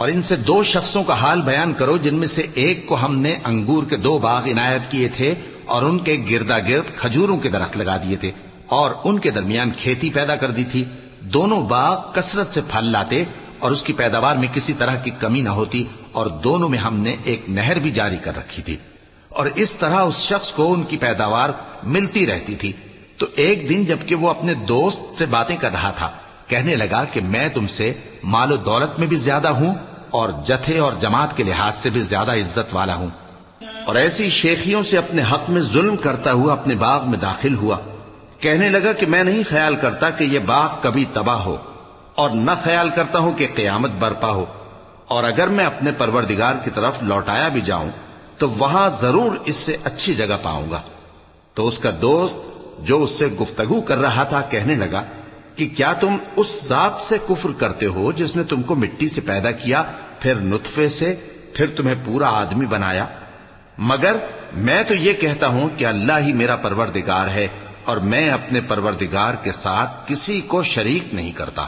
اور ان سے 2 شخصوں کا حال بیان کرو جن میں سے ایک کو ہم نے انگور کے 2 باغ عنایت کیے تھے اور ان کے گردا گرد کھجوروں کے درخت لگا دیے تھے اور ان کے درمیان کھیتی پیدا کر دی تھی. دونوں باغ کثرت سے پھل لاتے اور اس کی پیداوار میں کسی طرح کی کمی نہ ہوتی، اور دونوں میں ہم نے ایک نہر بھی جاری کر رکھی تھی، اور اس طرح اس شخص کو ان کی پیداوار ملتی رہتی تھی. تو ایک دن جبکہ وہ اپنے دوست سے باتیں کر رہا تھا، کہنے لگا کہ میں تم سے مال و دولت میں بھی زیادہ ہوں اور جتھے اور جماعت کے لحاظ سے بھی زیادہ عزت والا ہوں، اور ایسی شیخیوں سے اپنے حق میں ظلم کرتا ہوا اپنے باغ میں داخل ہوا. کہنے لگا کہ میں نہیں خیال کرتا کہ یہ باغ کبھی تباہ ہو، اور نہ خیال کرتا ہوں کہ قیامت برپا ہو، اور اگر میں اپنے پروردگار کی طرف لوٹایا بھی جاؤں تو وہاں ضرور اس سے اچھی جگہ پاؤں گا. تو اس کا دوست جو اس سے گفتگو کر رہا تھا کہنے لگا کہ کیا تم اس ذات سے کفر کرتے ہو جس نے تم کو مٹی سے پیدا کیا، پھر نطفے سے، پھر تمہیں پورا آدمی بنایا؟ مگر میں تو یہ کہتا ہوں کہ اللہ ہی میرا پروردگار ہے، اور میں اپنے پروردگار کے ساتھ کسی کو شریک نہیں کرتا.